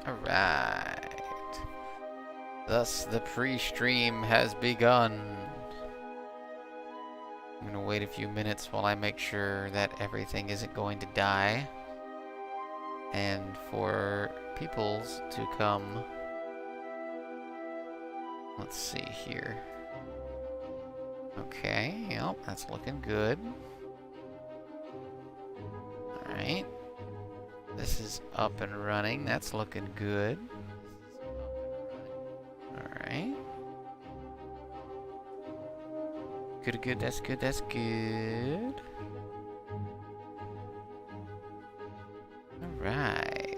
Alright. Thus, the pre-stream has begun. I'm gonna wait a few minutes while I make sure that everything isn't going to die. And for peoples to come. Let's see here. Okay, yep, that's looking good. Alright. This is up and running. That's looking good. Alright. Good, that's good, that's good. Alright.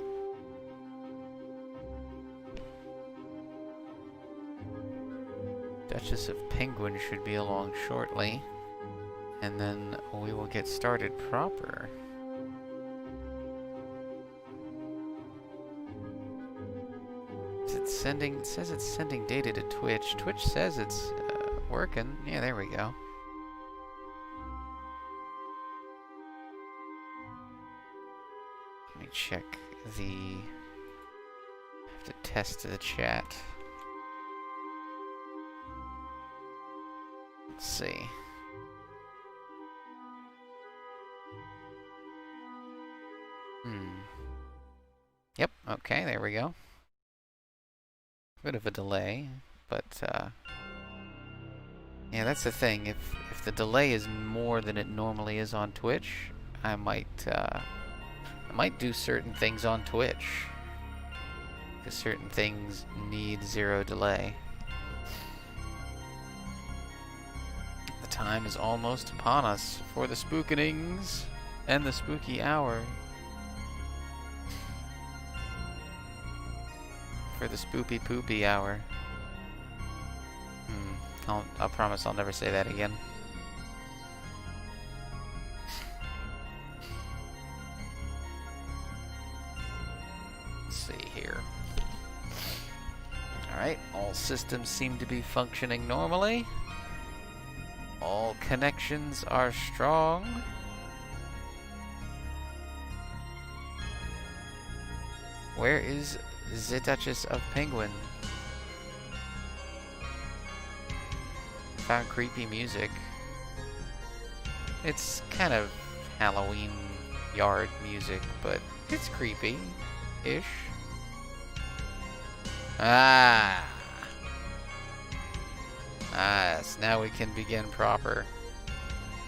Duchess of Penguin should be along shortly. And then we will get started proper. It says it's sending data to Twitch. Twitch says it's working. Yeah, there we go. Let me check the... I have to test the chat. Let's see. Yep, okay, there we go. Bit of a delay, but yeah, that's the thing. If the delay is more than it normally is on Twitch, I might do certain things on Twitch, because certain things need 0 delay. The time is almost upon us for the spookenings and the spooky hour. For the spoopy poopy hour. I'll promise I'll never say that again. Let's see here. Alright, all systems seem to be functioning normally. All connections are strong. Where is the Duchess of Penguin? Found creepy music. It's kind of Halloween yard music, but it's creepy-ish. Ah! Yes, now we can begin proper.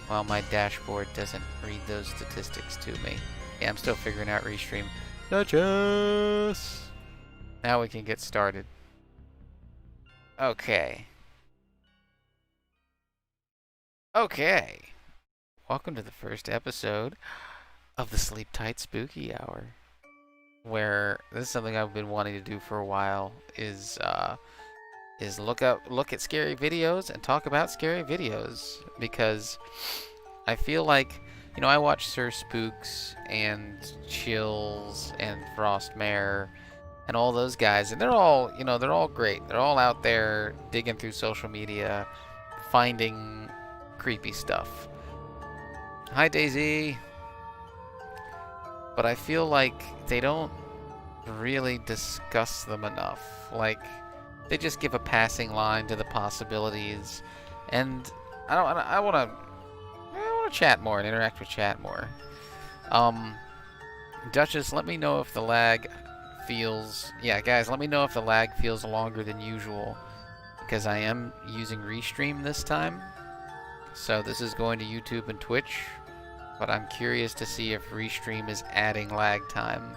While my dashboard doesn't read those statistics to me. Yeah, I'm still figuring out Restream. Duchess! Now we can get started. Okay. Okay. Welcome to the first episode of the Sleep Tight Spooky Hour. Where this is something I've been wanting to do for a while, is look at scary videos and talk about scary videos, because I feel like, you know, I watch Sir Spooks and Chills and Frostmare and all those guys, and they're all, you know, they're all great. They're all out there digging through social media, finding creepy stuff. Hi, Daisy. But I feel like they don't really discuss them enough. Like, they just give a passing line to the possibilities, and I want to chat more and interact with chat more. Duchess, let me know if the lag feels... Yeah, guys, let me know if the lag feels longer than usual, because I am using Restream this time. So this is going to YouTube and Twitch, but I'm curious to see if Restream is adding lag time.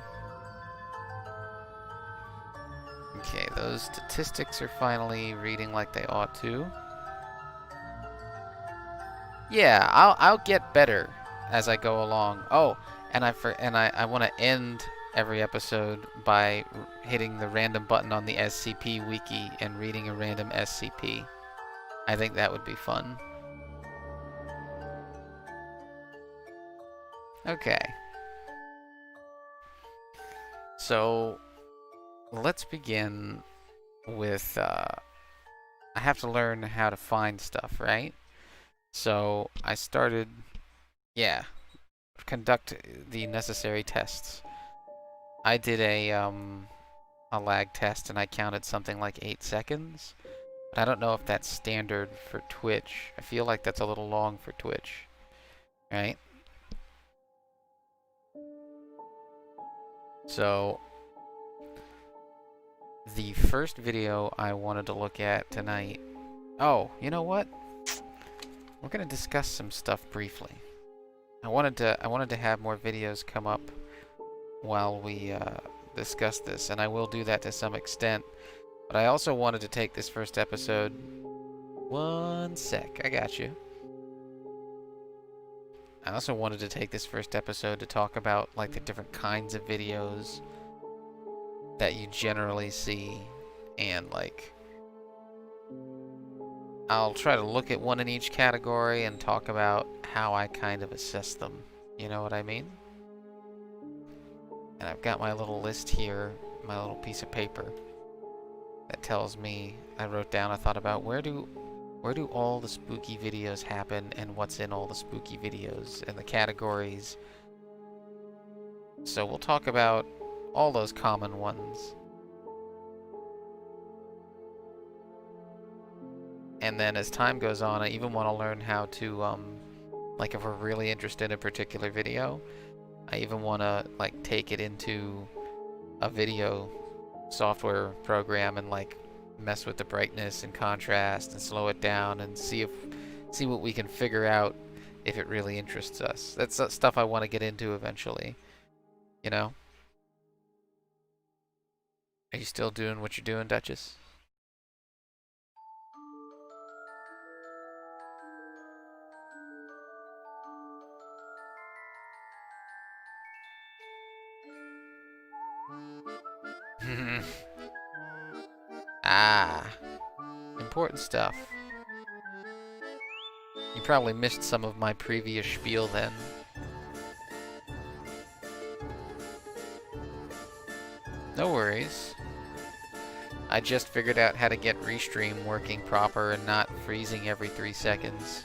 Okay, those statistics are finally reading like they ought to. Yeah, I'll get better as I go along. Oh, and I want to end every episode by hitting the random button on the SCP wiki and reading a random SCP. I think that would be fun. Okay. So, let's begin with, I have to learn how to find stuff, right? So, I started, conduct the necessary tests. I did a a lag test and I counted something like 8 seconds. But I don't know if that's standard for Twitch. I feel like that's a little long for Twitch, right? So the first video I wanted to look at tonight. Oh, you know what? We're gonna discuss some stuff briefly. I wanted to have more videos come up while we discuss this, and I will do that to some extent. But I also wanted to take this first episode. One sec, I got you. I also wanted to take this first episode to talk about like the different kinds of videos that you generally see, and like I'll try to look at one in each category and talk about how I kind of assess them. You know what I mean? And I've got my little list here, my little piece of paper that tells me, I wrote down, I thought about where do all the spooky videos happen and what's in all the spooky videos and the categories. So we'll talk about all those common ones. And then as time goes on, I even want to learn how to, like if we're really interested in a particular video, I even want to like take it into a video software program and like mess with the brightness and contrast and slow it down and see what we can figure out if it really interests us. That's stuff I want to get into eventually, you know? Are you still doing what you're doing, Duchess? Ah, important stuff. You probably missed some of my previous spiel then. No worries. I just figured out how to get Restream working proper and not freezing every 3 seconds.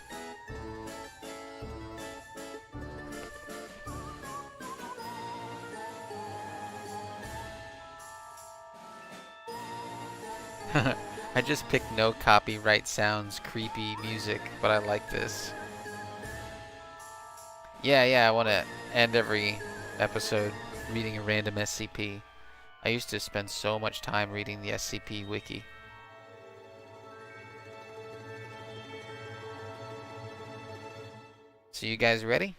I just picked no copyright sounds, creepy music, but I like this. Yeah, I want to end every episode reading a random SCP. I used to spend so much time reading the SCP wiki. So you guys ready?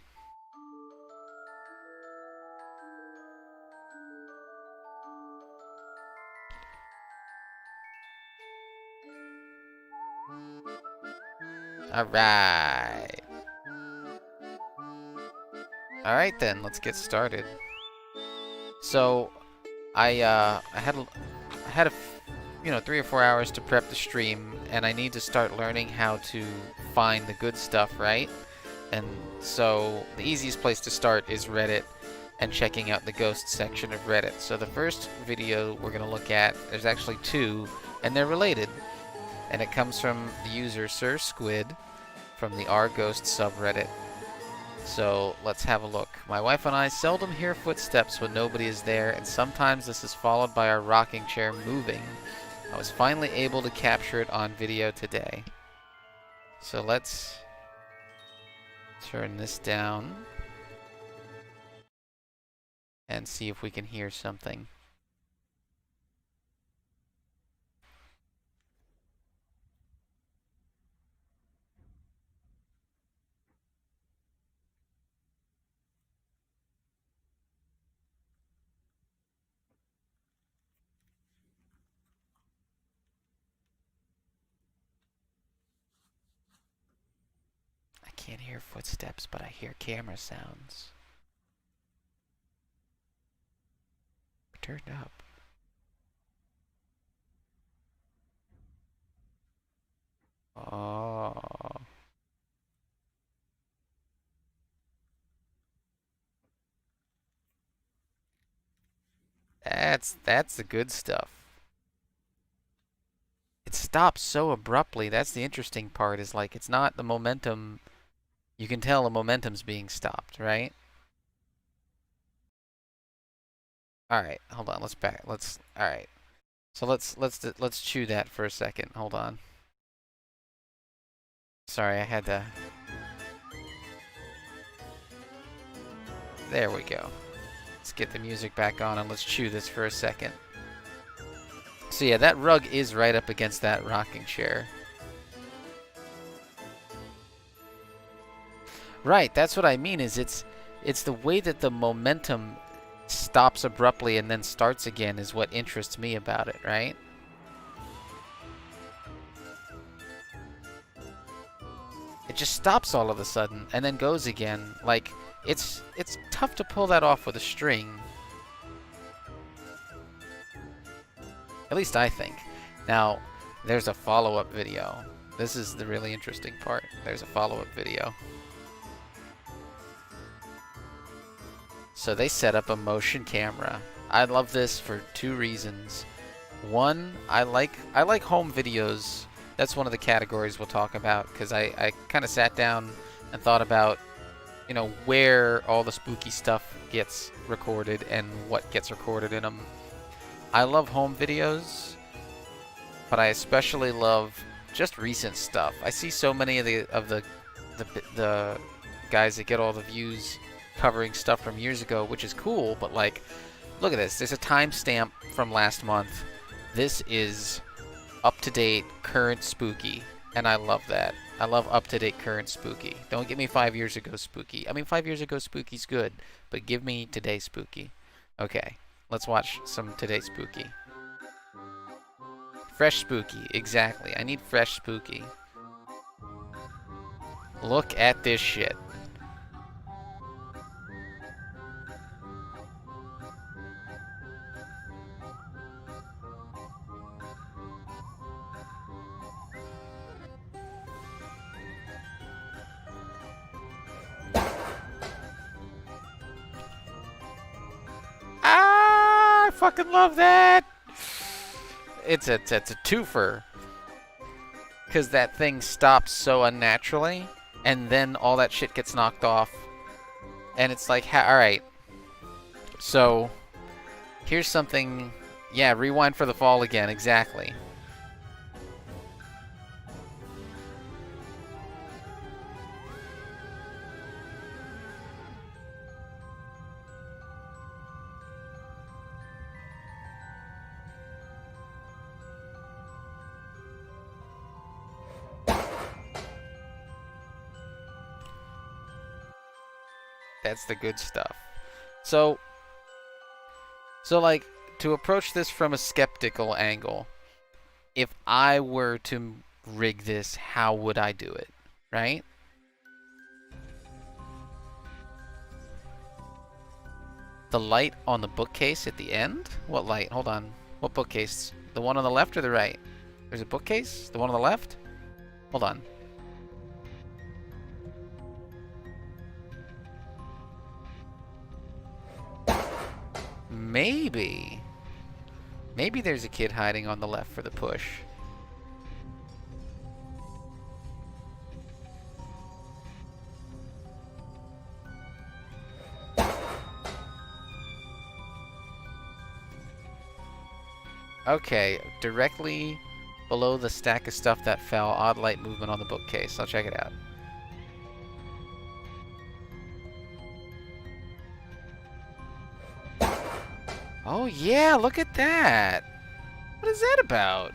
Alright. Alright then, let's get started. So, I had 3 or 4 hours to prep the stream, and I need to start learning how to find the good stuff, right? And so, the easiest place to start is Reddit and checking out the ghost section of Reddit. So the first video we're going to look at, there's actually 2, and they're related. And it comes from the user Sir Squid from the R-Ghost subreddit. So let's have a look. My wife and I seldom hear footsteps when nobody is there, and sometimes this is followed by our rocking chair moving. I was finally able to capture it on video today. So let's turn this down and see if we can hear something. I can't hear footsteps, but I hear camera sounds. We turned up. Oh. That's the good stuff. It stops so abruptly. That's the interesting part, is like it's not the momentum. You can tell the momentum's being stopped, right? Alright, hold on, all right. So let's chew that for a second. Hold on. Sorry, I had to. There we go. Let's get the music back on and let's chew this for a second. So yeah, that rug is right up against that rocking chair. Right, that's what I mean, is it's the way that the momentum stops abruptly and then starts again is what interests me about it, right? It just stops all of a sudden and then goes again. Like, it's tough to pull that off with a string. At least I think. Now, there's a follow-up video. This is the really interesting part. There's a follow-up video. So they set up a motion camera. I love this for two reasons. One, I like home videos. That's one of the categories we'll talk about, because I kind of sat down and thought about, you know, where all the spooky stuff gets recorded and what gets recorded in them. I love home videos, but I especially love just recent stuff. I see so many of the guys that get all the views covering stuff from years ago, which is cool, but like, look at this. There's a timestamp from last month. This is up-to-date, current spooky, and I love that. I love up-to-date, current spooky. Don't give me 5 years ago spooky. I mean, 5 years ago spooky's good, but give me today spooky. Okay, let's watch some today spooky. Fresh spooky, exactly. I need fresh spooky. Look at this shit. Ah, I fucking love that. It's a twofer, because that thing stops so unnaturally, and then all that shit gets knocked off, and it's like, all right. So here's something. Yeah, rewind for the fall again. Exactly. That's the good stuff. So like, to approach this from a skeptical angle, if I were to rig this, how would I do it? Right? The light on the bookcase at the end? What light? Hold on. What bookcase? The one on the left or the right? There's a bookcase? The one on the left? Hold on. Maybe. Maybe there's a kid hiding on the left for the push. Okay, directly below the stack of stuff that fell, odd light movement on the bookcase. I'll check it out. Oh yeah, look at that. What is that about?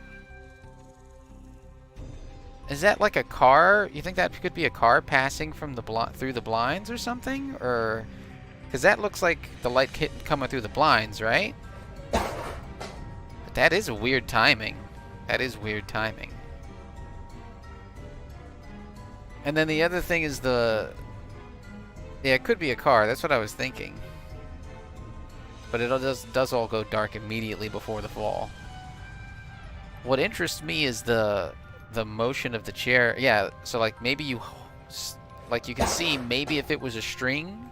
Is that like a car? You think that could be a car passing from the through the blinds or something? Or, because that looks like the light coming through the blinds, right? But that is a weird timing. That is weird timing. And then the other thing is yeah, it could be a car. That's what I was thinking. But it does all go dark immediately before the fall. What interests me is the motion of the chair. Yeah, so like maybe you can see, maybe if it was a string,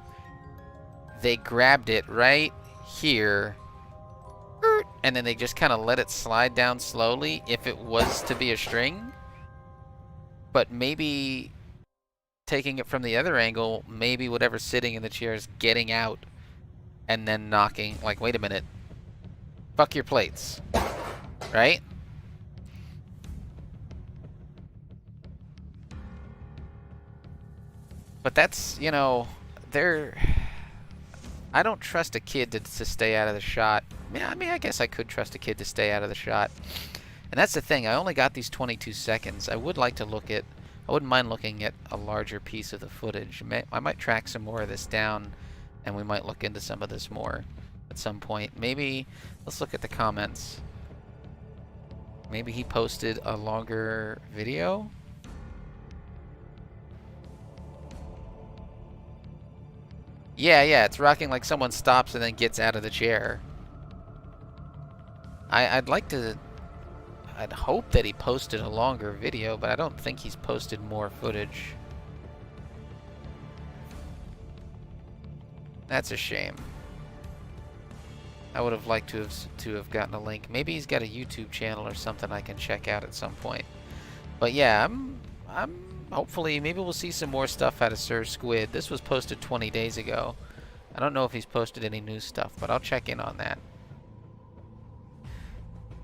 they grabbed it right here, and then they just kind of let it slide down slowly if it was to be a string. But maybe taking it from the other angle, maybe whatever's sitting in the chair is getting out and then knocking, like, wait a minute, fuck your plates. right? But that's, you know, I don't trust a kid to stay out of the shot. I mean, I guess I could trust a kid to stay out of the shot. And that's the thing. I only got these 22 seconds. I would like to look at... I wouldn't mind looking at a larger piece of the footage. I might track some more of this down, and we might look into some of this more at some point. Maybe... Let's look at the comments. Maybe he posted a longer video? Yeah, it's rocking like someone stops and then gets out of the chair. I'd like to... I'd hope that he posted a longer video, but I don't think he's posted more footage. That's a shame. I would have liked to have gotten a link. Maybe he's got a YouTube channel or something I can check out at some point. But yeah, I'm hopefully maybe we'll see some more stuff out of Sir Squid. This was posted 20 days ago. I don't know if he's posted any new stuff, but I'll check in on that.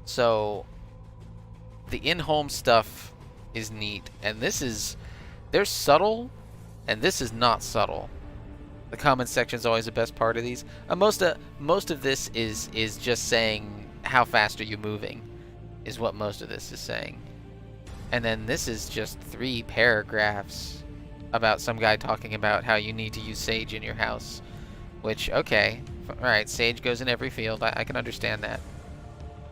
So the in-home stuff is neat, and they're subtle, and this is not subtle. The comment section is always the best part of these. Most of this is just saying how fast are you moving, is what most of this is saying. And then this is just 3 paragraphs about some guy talking about how you need to use sage in your house. Which, okay, alright, sage goes in every field. I can understand that.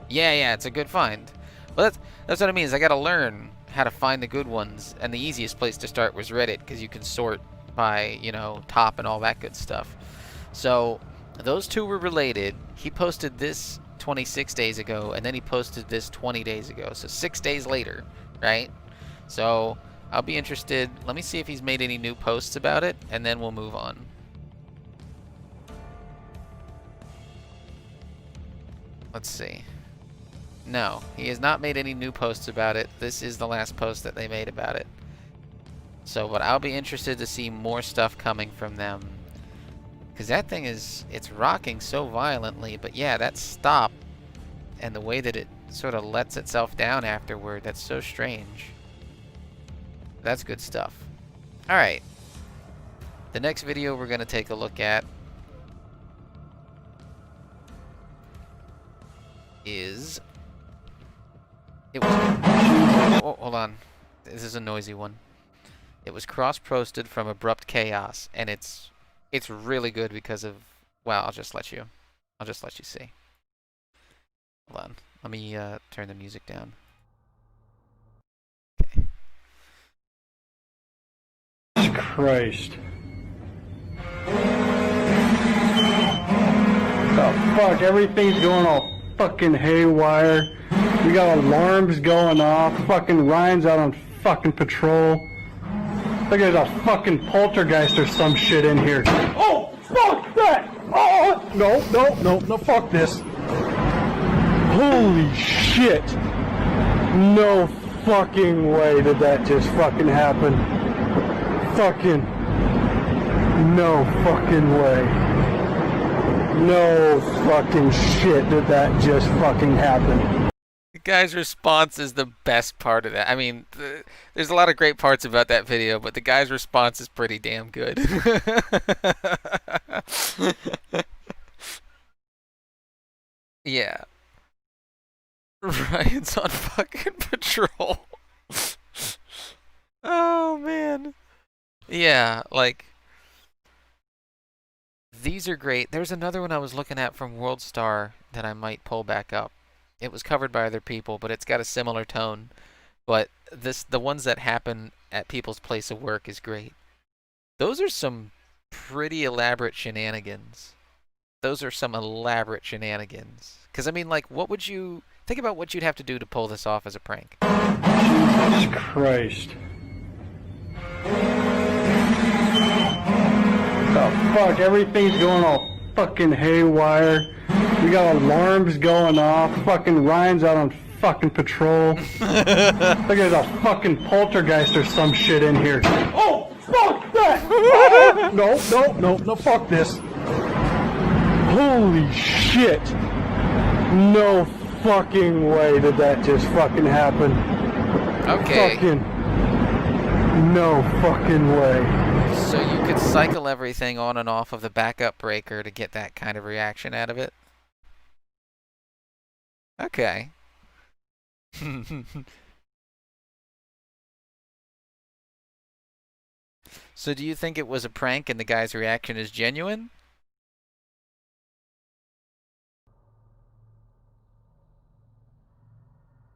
Yeah, it's a good find. Well, that's what I mean, is I gotta learn how to find the good ones, and the easiest place to start was Reddit, because you can sort by, you know, top and all that good stuff. So, those two were related. He posted this 26 days ago, and then he posted this 20 days ago, so 6 days later, right? So, I'll be interested. Let me see if he's made any new posts about it, and then we'll move on. Let's see. No, he has not made any new posts about it. This is the last post that they made about it. So, but I'll be interested to see more stuff coming from them. Because that thing it's rocking so violently. But yeah, that stop and the way that it sort of lets itself down afterward, that's so strange. That's good stuff. Alright. The next video we're going to take a look at is... Oh, hold on. This is a noisy one. It was cross-posted from Abrupt Chaos, and it's really good because of... Well, I'll just let you see. Hold on. Let me turn the music down. Okay. Jesus Christ. Oh, fuck, everything's going all fucking haywire. We got alarms going off. Fucking Ryan's out on fucking patrol. Look, there's a fucking poltergeist or some shit in here. Oh, fuck that! Oh, no, fuck this. Holy shit. No fucking way did that just fucking happen. Fucking. No fucking way. No fucking shit did that just fucking happen. The guy's response is the best part of that. I mean, there's a lot of great parts about that video, but the guy's response is pretty damn good. Yeah. Ryan's on fucking patrol. Oh, man. Yeah, like... These are great. There's another one I was looking at from WorldStar that I might pull back up. It was covered by other people, but it's got a similar tone. But the ones that happen at people's place of work is great. Those are some pretty elaborate shenanigans. Because, I mean, like, what would you... Think about what you'd have to do to pull this off as a prank. Jesus Christ. Oh, fuck, everything's going all fucking haywire. We got alarms going off. Fucking Ryan's out on fucking patrol. Look, there's a fucking poltergeist or some shit in here. Oh, fuck that! Oh, no, fuck this. Holy shit. No fucking way did that just fucking happen. Okay. Fucking no fucking way. So you could cycle everything on and off of the backup breaker to get that kind of reaction out of it? Okay. So do you think it was a prank and the guy's reaction is genuine?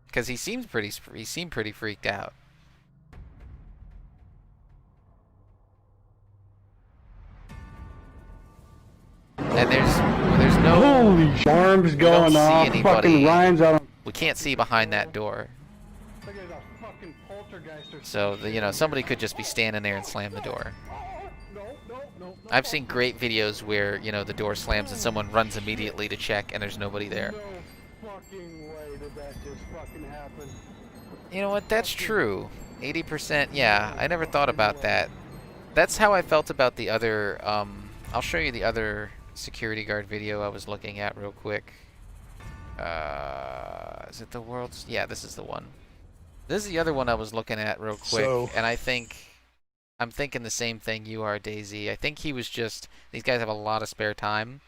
Because he seemed pretty freaked out. And there's no Holy alarms going off. Fucking Ryan's out on. We can't see behind that door. So somebody could just be standing there and slam the door. I've seen great videos where the door slams and someone runs immediately to check and there's nobody there. No fucking way did that just fucking happen. You know what? That's true. 80%. Yeah, I never thought about that. That's how I felt about the other. I'll show you the other security guard video I was looking at real quick. Is it the world's? Yeah, this is the one. This is the other one I was looking at real quick, and I'm thinking the same thing you are, Daisy. I think he was just. These guys have a lot of spare time,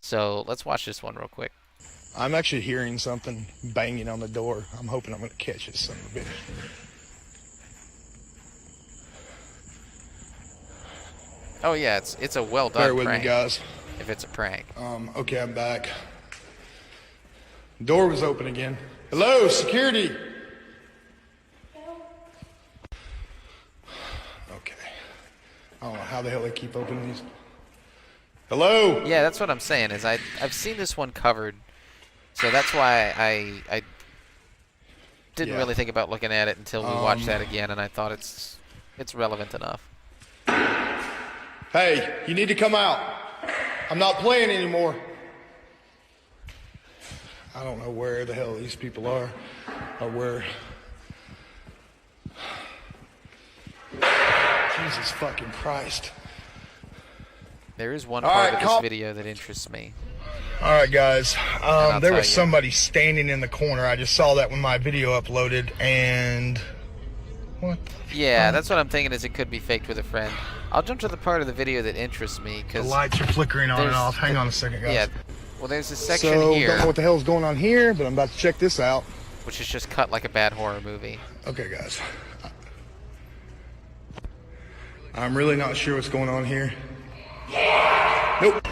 so let's watch this one real quick. I'm actually hearing something banging on the door. I'm hoping I'm going to catch it, son of a bitch. Oh yeah, it's a well done Bear with prank. me, guys. If it's a prank. Okay, I'm back. Door was open again. Hello, security. Okay. I don't know how the hell they keep opening these. Hello. Yeah, that's what I'm saying. Is I've seen this one covered, so that's why I didn't really think about looking at it until we watched that again, and I thought it's relevant enough. Hey, you need to come out. I'm not playing anymore. I don't know where the hell these people are, or where. Jesus fucking Christ. There is one part of this video that interests me. All right, guys. There was you. somebody standing in the corner. I just saw that when my video uploaded, and what? Yeah, that's what I'm thinking. Is it could be faked with a friend. I'll jump to the part of the video that interests me because The lights are flickering on and off. Hang on a second, guys. Yeah. Well, there's a section So, here, don't know what the hell's going on here, but I'm about to check this out. which is just cut like a bad horror movie. Okay, guys. I'm really not sure what's going on here. Nope.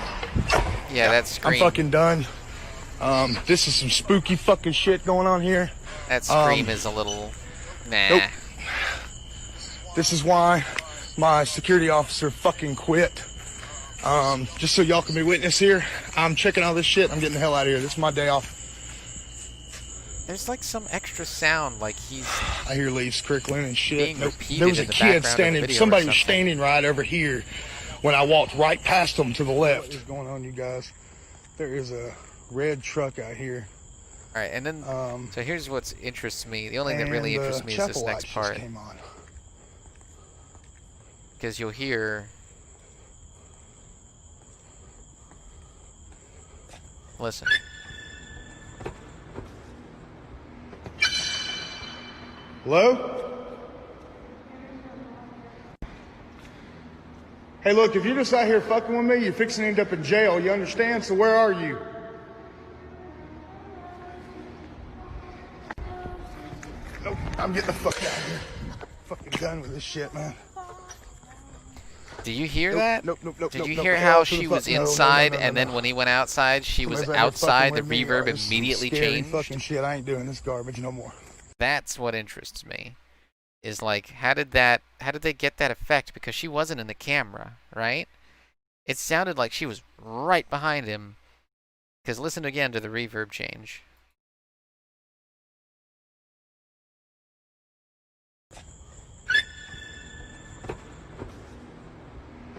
Yeah, that scream. I'm fucking done. This is some spooky fucking shit going on here. That scream is a little. Nah. Nope. This is why my security officer fucking quit. Just so y'all can be witness here. I'm checking all this shit. I'm getting the hell out of here. This is my day off. There's like some extra sound, like he's. I hear leaves crickling and shit. Being Nope. repeated There was a in the kid background of the standing. video or Somebody was something. standing right over here when I walked right past them to the left. What is going on, you guys? There is a red truck out here. All right, and then so here's what interests me. The only thing that really interests me is this next part, because you'll hear. Listen. Hello? Hey, look, if you're just out here fucking with me, you're fixing to end up in jail, you understand? So where are you? Nope, I'm getting the fuck out of here. Fucking done with this shit, man. Do you hear that? Nope. Did you hear how she was inside and then when he went outside, she was outside? The reverb immediately changed. Fucking shit, I ain't doing this garbage no more. That's what interests me. Is like, how did they get that effect? Because she wasn't in the camera, right? It sounded like she was right behind him. Because listen again to the reverb change.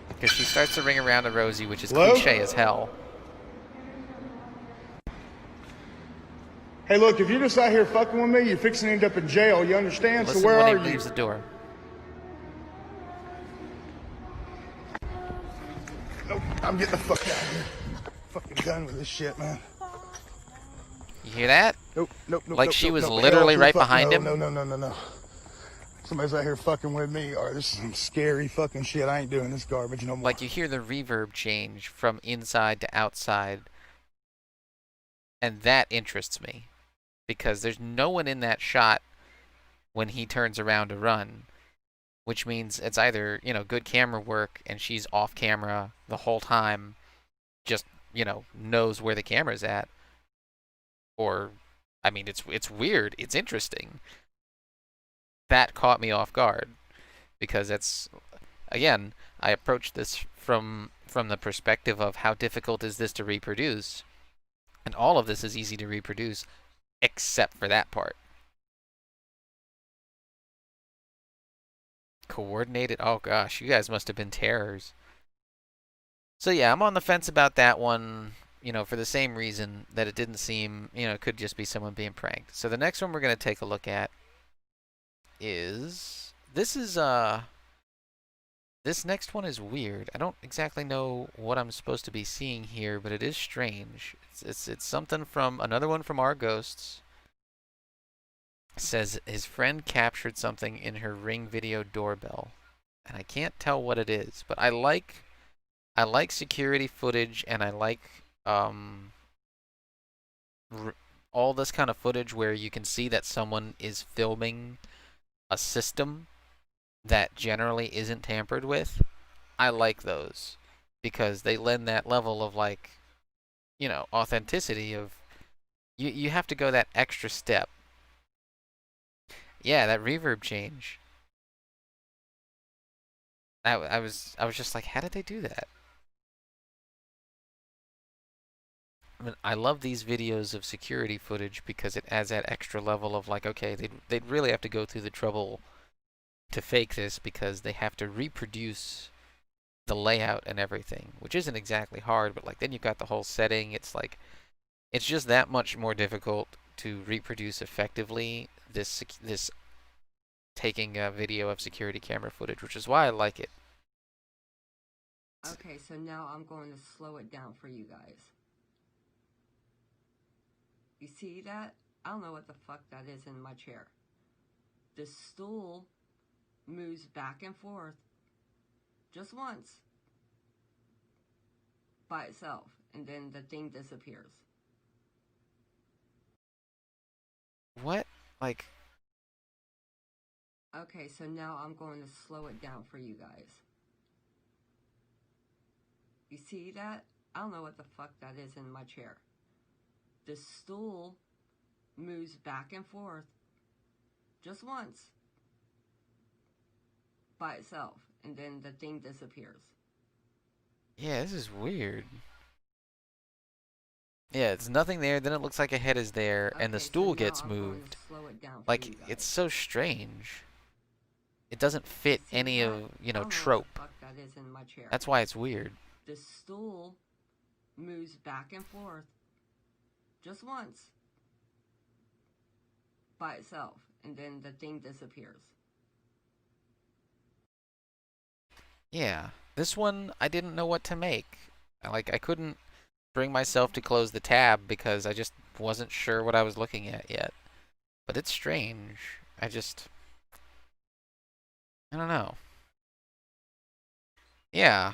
Because she starts to ring around to Rosie, which is cliche as hell. Hey, look, if you're just out here fucking with me, you're fixing to end up in jail, you understand? Listen So where when are he you? leaves the door. Nope, I'm getting the fuck out of here. Fucking done with this shit, man. You hear that? Nope, nope, nope, Like nope, she nope, was nope. Hell literally to the right fuck behind no, him. no, no, no, no, no. Somebody's out here fucking with me. Or this is some scary fucking shit. I ain't doing this garbage no more. Like you hear the reverb change from inside to outside, and that interests me because there's no one in that shot when he turns around to run, which means it's either, good camera work and she's off camera the whole time, just, knows where the camera's at, or I mean it's weird, it's interesting. That caught me off guard because it's, again, I approached this from the perspective of how difficult is this to reproduce, and all of this is easy to reproduce except for that part. Coordinated. Oh gosh, you guys must have been terrors. So yeah, I'm on the fence about that one, for the same reason that it didn't seem, it could just be someone being pranked. So the next one we're going to take a look at is this next one is weird. I don't exactly know what I'm supposed to be seeing here, but it is strange. It's something from another one from our ghosts. It says his friend captured something in her Ring video doorbell, and I can't tell what it is, but I like security footage, and I like all this kind of footage where you can see that someone is filming a system that generally isn't tampered with. I like those because they lend that level of authenticity of you have to go that extra step. Yeah, that reverb change. I was just like, how did they do that? I mean, I love these videos of security footage because it adds that extra level of okay, they'd really have to go through the trouble to fake this because they have to reproduce the layout and everything, which isn't exactly hard, but then you've got the whole setting. It's just that much more difficult to reproduce effectively this taking a video of security camera footage, which is why I like it. Okay, so now I'm going to slow it down for you guys. You see that? I don't know what the fuck that is in my chair. The stool moves back and forth just once by itself, and then the thing disappears. What? Okay, so now I'm going to slow it down for you guys. You see that? I don't know what the fuck that is in my chair. The stool moves back and forth just once by itself, and then the thing disappears. Yeah, this is weird. Yeah, it's nothing there, then it looks like a head is there, and the Okay, stool so now gets I'm going to moved. slow it down for you guys. It's so strange. It doesn't fit See any that? of, I don't know trope. what the fuck that is in my chair. That's why it's weird. The stool moves back and forth just once by itself, and then the thing disappears. Yeah. This one, I didn't know what to make. I couldn't bring myself to close the tab because I just wasn't sure what I was looking at yet. But it's strange. I don't know. Yeah.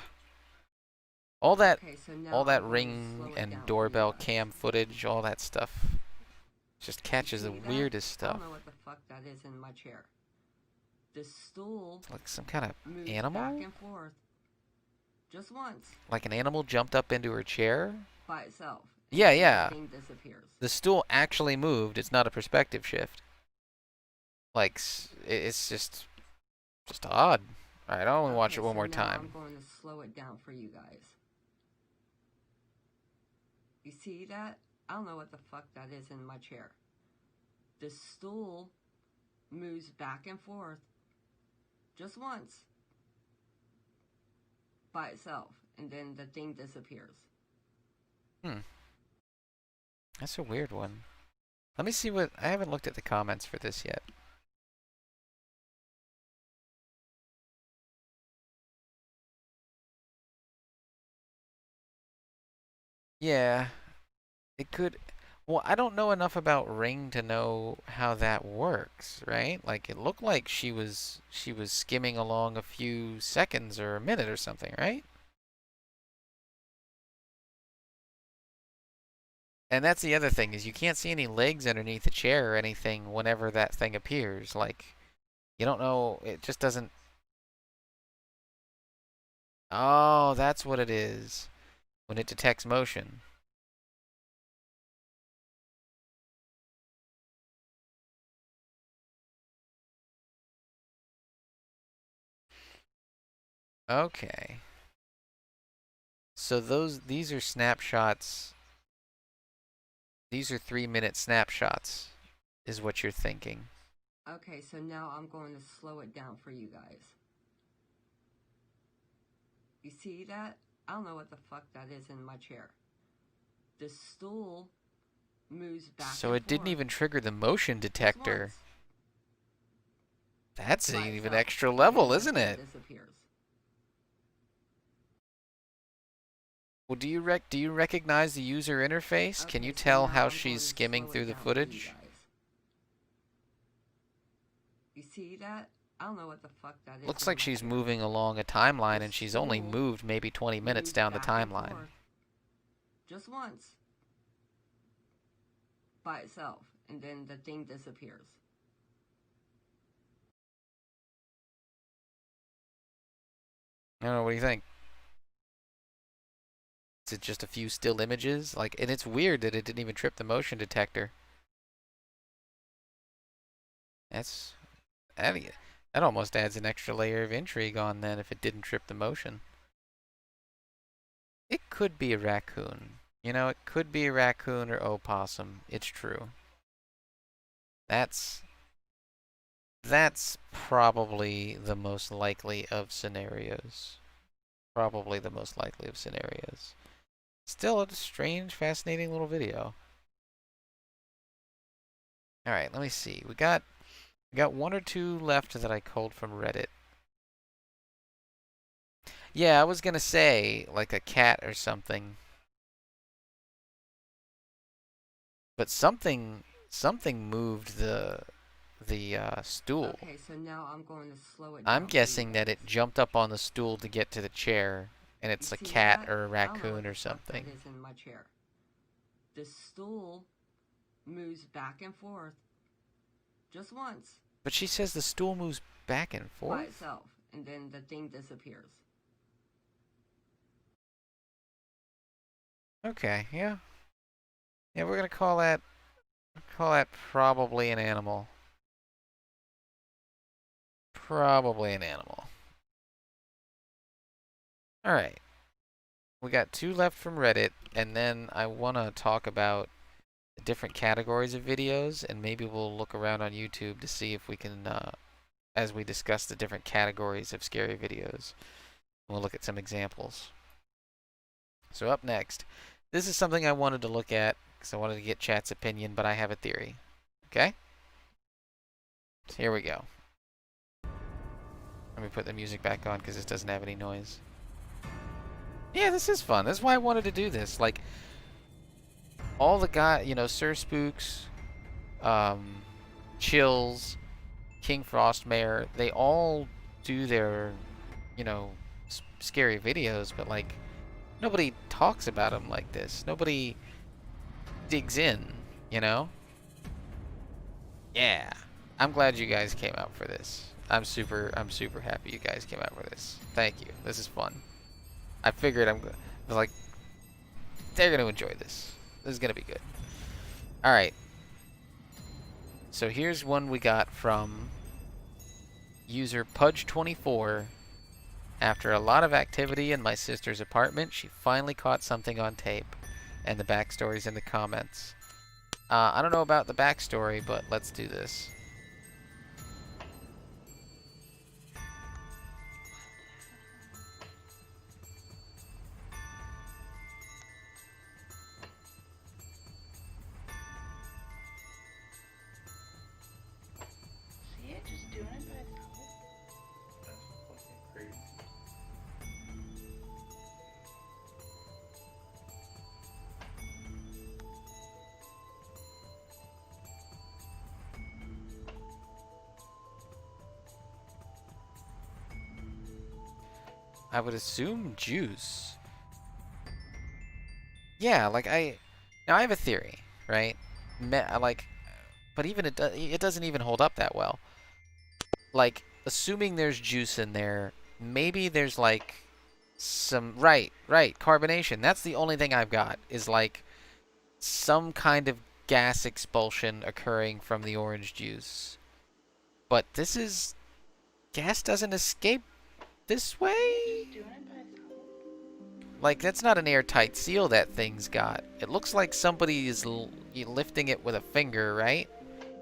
All that Okay, so now all that I'm going to slow Ring it down and for doorbell you guys. cam footage, all that stuff just catches the See that? weirdest I stuff. don't know what the fuck that is in my chair. The stool Like some kind of moves animal? back and forth just once Like an animal jumped up into her chair? by itself. And Yeah, then yeah. The thing disappears. The stool actually moved. It's not a perspective shift. It's just odd. All right, I'll only watch it one so more now time. I'm going to slow it down for you guys. You see that? I don't know what the fuck that is in my chair. The stool moves back and forth just once by itself, and then the thing disappears. That's a weird one. Let me see what... I haven't looked at the comments for this yet. Yeah. It could... Well, I don't know enough about Ring to know how that works, right? Like it looked like she was skimming along a few seconds or a minute or something, right? And that's the other thing is you can't see any legs underneath the chair or anything whenever that thing appears. Like you don't know, it just doesn't. Oh, that's what it is. When it detects motion. Okay. So these are snapshots. These are 3-minute snapshots, is what you're thinking. Okay, so now I'm going to slow it down for you guys. You see that? I don't know what the fuck that is in my chair. The stool moves back So and it didn't forth even trigger the motion just detector. once That's an by even itself, extra and then level, the isn't thing it? disappears. Well, do you recognize the user interface? Can Okay, you so tell now how I'm she's going to skimming slow through it the down for you footage? guys. You see that? I don't know what the fuck that is Looks in like my she's chair. moving along a timeline The and she's only stool moved maybe 20 minutes moves down the back and timeline. forth just once by itself, and then the thing disappears. I don't know, what do you think? Is it just a few still images? Like, and it's weird that it didn't even trip the motion detector. That's that, that almost adds an extra layer of intrigue on then if it didn't trip the motion. It could be a raccoon. You know, it could be a raccoon or opossum. It's true. That's that's probably the most likely of scenarios. Probably the most likely of scenarios. Still a strange, fascinating little video. All right, let me see. We got one or two left that I culled from Reddit. Yeah, I was gonna say like a cat or something, but something moved the stool. Okay, so now I'm going to slow it I'm down for you guessing that guys. it jumped up on the stool to get to the chair, and You it's a see cat that? or a I don't know what raccoon the or fuck that something. is in my chair. The stool moves back and forth just once But she says the stool moves back and by forth. itself, and then the thing disappears. Okay, yeah, yeah. We're gonna call that probably an animal. Probably an animal. All right. We got two left from Reddit, and then I want to talk about the different categories of videos, and maybe we'll look around on YouTube to see if we can, as we discuss the different categories of scary videos, we'll look at some examples. So up next, this is something I wanted to look at because I wanted to get chat's opinion, but I have a theory. Okay? So here we go. Let me put the music back on because this doesn't have any noise. Yeah, this is fun. That's why I wanted to do this. Like, all the Sir Spooks, um, Chills, King Frostmare, they all do their, scary videos, but like nobody talks about them like this. Nobody digs in, you know? Yeah. I'm glad you guys came out for this. I'm super happy you guys came out for this. Thank you. This is fun. I figured I was like, they're gonna enjoy this. This is gonna be good. All right. So here's one we got from user Pudge24. After a lot of activity in my sister's apartment, she finally caught something on tape. And the backstory's in the comments. I don't know about the backstory, but let's do this. See it just doing it by itself? That's fucking crazy. I would assume juice. Yeah, like now I have a theory, right? Like, but even it doesn't even hold up that well. Like, assuming there's juice in there, maybe there's like some right carbonation. That's the only thing I've got is like some kind of gas expulsion occurring from the orange juice. But this is gas doesn't escape this way? Doing it by itself. Like, that's not an airtight seal that thing's got. It looks like somebody is lifting it with a finger, right?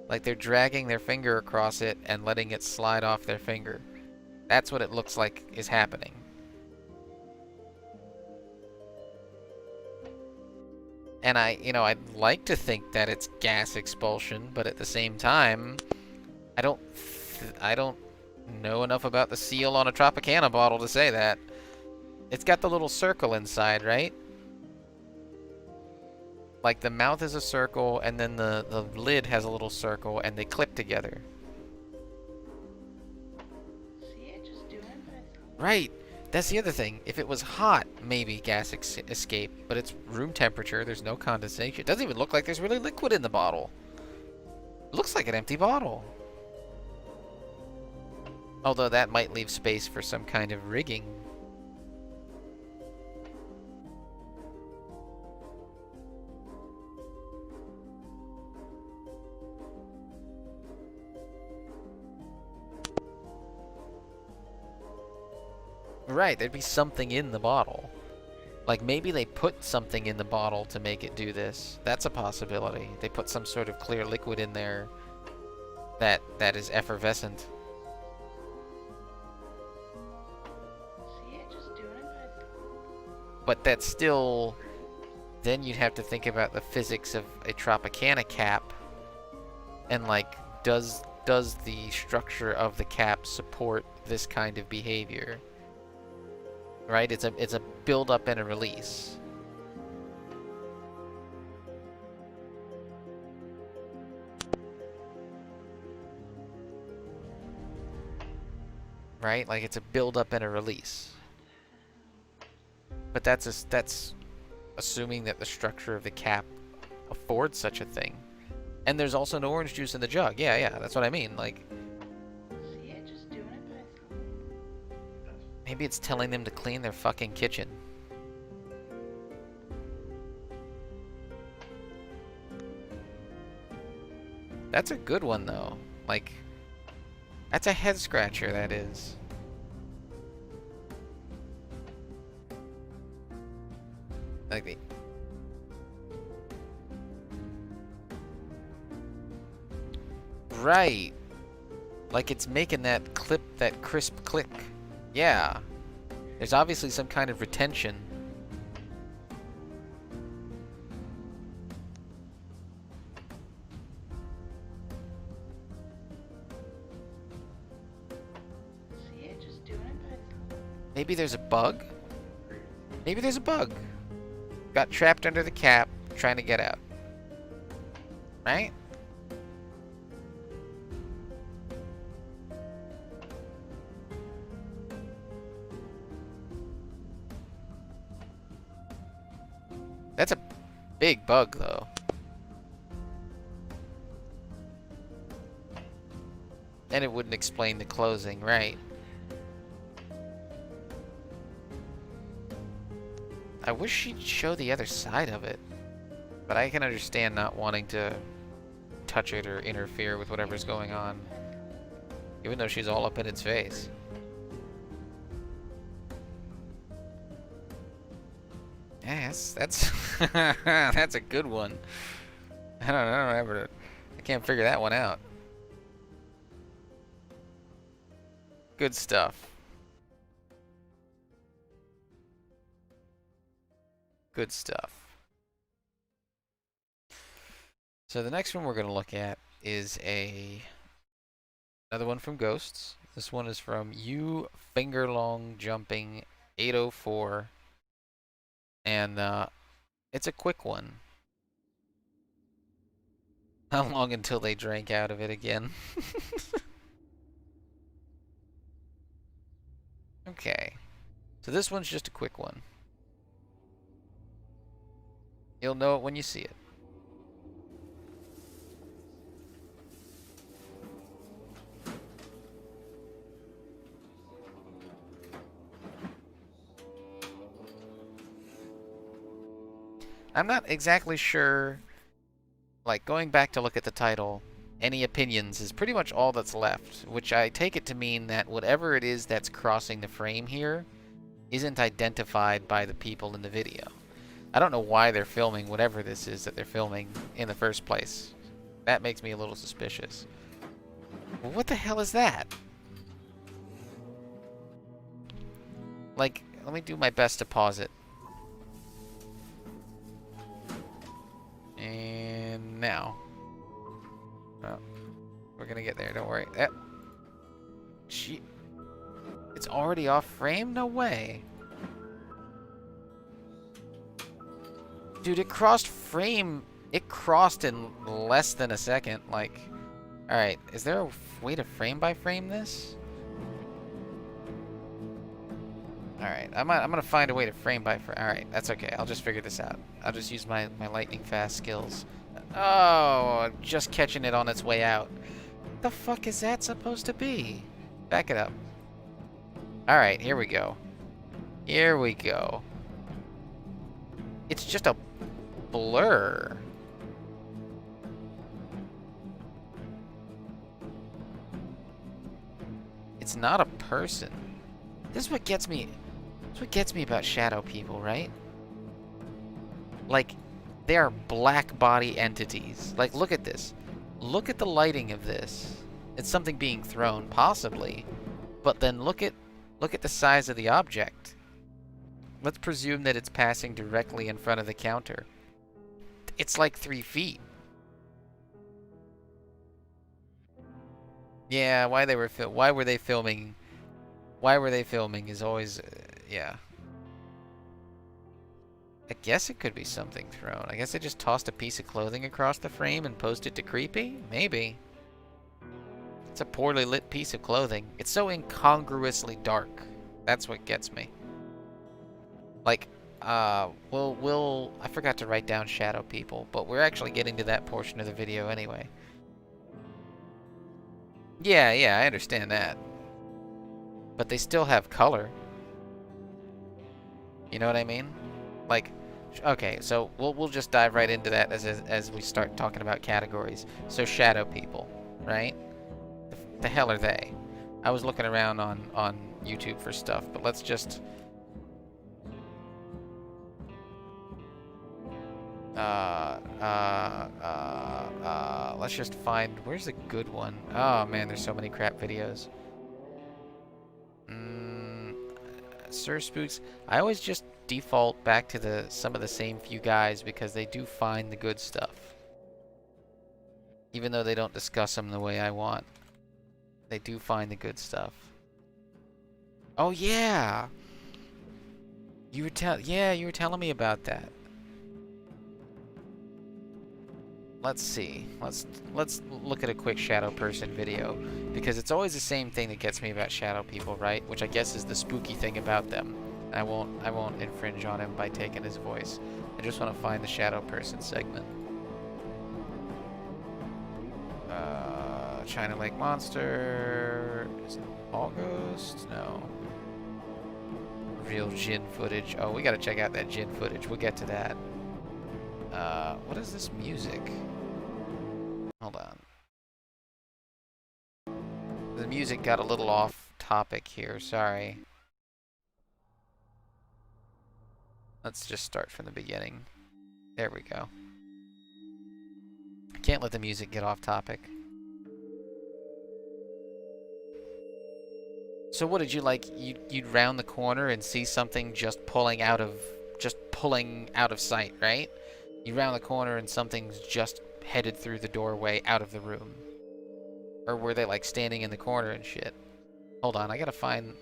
Like they're dragging their finger across it and letting it slide off their finger. That's what it looks like is happening. And I'd like to think that it's gas expulsion, but at the same time, I don't know enough about the seal on a Tropicana bottle to say that. It's got the little circle inside, right? Like the mouth is a circle, and then the lid has a little circle, and they clip together. See it just doing it by itself. Right. That's the other thing. If it was hot, maybe gas escape, but it's room temperature. There's no condensation. It doesn't even look like there's really liquid in the bottle. It looks like an empty bottle. Although that might leave space for some kind of rigging. Right, there'd be something in the bottle. Like maybe they put something in the bottle to make it do this. That's a possibility. They put some sort of clear liquid in there that is effervescent. See it just doing it by itself. But that's still... Then you'd have to think about the physics of a Tropicana cap. And like, does the structure of the cap support this kind of behavior? Right? It's a build up and a release. Right? Like it's a build up and a release. But that's assuming that the structure of the cap affords such a thing. And there's also no orange juice in the jug. Yeah, that's what I mean. Like See it just doing it by itself. maybe it's telling them to clean their fucking kitchen. That's a good one, though. Like, that's a head scratcher, that is. Like the... Right. Like it's making that clip, that crisp click. Yeah. There's obviously some kind of retention. See it just doing it by itself. Maybe there's a bug? Maybe there's a bug. Got trapped under the cap, trying to get out. Right? That's a big bug, though. And it wouldn't explain the closing, right? I wish she'd show the other side of it. But I can understand not wanting to touch it or interfere with whatever's going on. Even though she's all up in its face. Yes, that's that's a good one. I can't figure that one out. Good stuff. Good stuff. So the next one we're going to look at is another one from Ghosts. This one is from You Finger Long Jumping 804. And it's a quick one. How long until they drank out of it again? Okay. So this one's just a quick one. You'll know it when you see it. I'm not exactly sure, like, going back to look at the title, any opinions is pretty much all that's left, which I take it to mean that whatever it is that's crossing the frame here isn't identified by the people in the video. I don't know why they're filming whatever this is that they're filming in the first place. That makes me a little suspicious. Well, what the hell is that? Like, let me do my best to pause it. And now. Oh, we're gonna get there, don't worry. Gee, it's already off frame? No way. Dude, it crossed frame. It crossed in less than a second. Like, alright, is there a way to frame by frame this? Alright, I'm gonna find a way to frame by frame. Alright, that's okay. I'll just figure this out. I'll just use my lightning fast skills. Oh, I'm just catching it on its way out. What the fuck is that supposed to be? Back it up. Alright, here we go. Here we go. It's just a blur. It's not a person. This is what gets me. This is what gets me about shadow people, right? Like, they are black body entities. Like, look at this. Look at the lighting of this. It's something being thrown, possibly. But then look at the size of the object. Let's presume that it's passing directly in front of the counter. It's like 3 feet. Yeah, why were they filming? Why were they filming is always, yeah. I guess it could be something thrown. I guess they just tossed a piece of clothing across the frame and posted to creepy? Maybe. It's a poorly lit piece of clothing. It's so incongruously dark. That's what gets me. Like, I forgot to write down shadow people, but we're actually getting to that portion of the video anyway. Yeah, I understand that. But they still have color. You know what I mean? Like, okay, so we'll just dive right into that as we start talking about categories. So shadow people, right? The hell are they? I was looking around on YouTube for stuff, but let's just let's just find, where's the good one? Oh man, there's so many crap videos. Sir Spooks, I always just default back to some of the same few guys because they do find the good stuff. Even though they don't discuss them the way I want. They do find the good stuff. Oh yeah! You were telling me about that. Let's see. Let's look at a quick shadow person video, because it's always the same thing that gets me about shadow people, right? Which I guess is the spooky thing about them. I won't infringe on him by taking his voice. I just want to find the shadow person segment. China Lake Monster. Is it August? No. Real Jinn footage. Oh, we gotta check out that Jinn footage. We'll get to that. What is this music? Hold on. The music got a little off topic here, sorry. Let's just start from the beginning. There we go. I can't let the music get off topic. So what did you like? You'd round the corner and see something just pulling out of sight, right? You round the corner and something's just headed through the doorway out of the room. Or were they like standing in the corner and shit? Hold on, I wanna find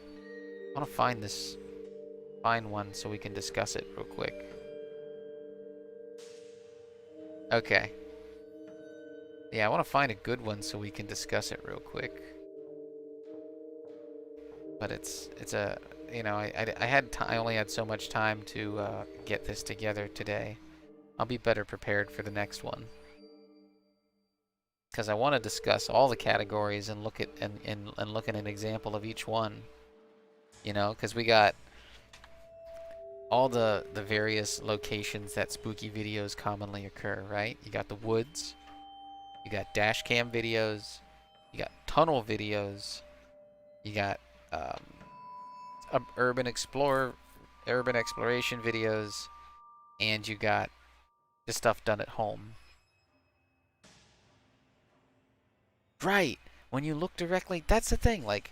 one so we can discuss it real quick. Okay. Yeah, I wanna find a good one so we can discuss it real quick. But it's you know, I only had so much time to get this together today. I'll be better prepared for the next one. Because I want to discuss all the categories and look at and look at an example of each one. You know, because we got all the various locations that spooky videos commonly occur, right? You got the woods, you got dash cam videos, you got tunnel videos, you got urban exploration videos, and you got the stuff done at home. Right. When you look directly, that's the thing. Like,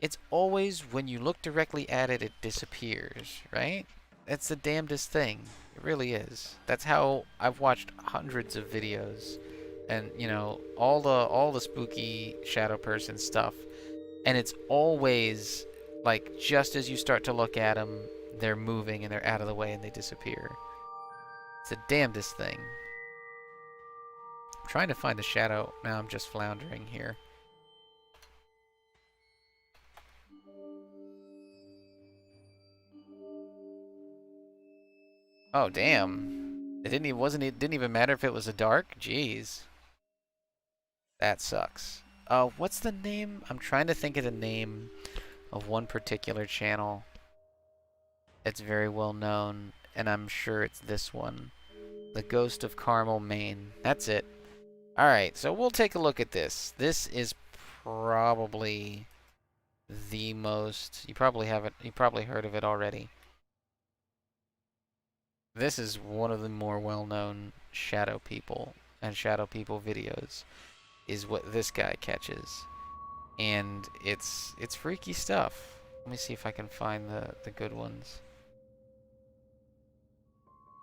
it's always when you look directly at it, it disappears, right? That's the damnedest thing. It really is. That's how I've watched hundreds of videos, and you know, all the spooky shadow person stuff, and it's always like just as you start to look at them, they're moving and they're out of the way and they disappear. It's the damnedest thing. I'm trying to find a shadow. Now I'm just floundering here. Oh damn! It didn't even matter if it was a dark. Jeez, that sucks. What's the name? I'm trying to think of the name of one particular channel. It's very well known, and I'm sure it's this one, The Ghost of Carmel, Maine. That's it. All right, so we'll take a look at this. This is probably the most. You probably heard of it already. This is one of the more well-known shadow people and shadow people videos, is what this guy catches, and it's freaky stuff. Let me see if I can find the good ones.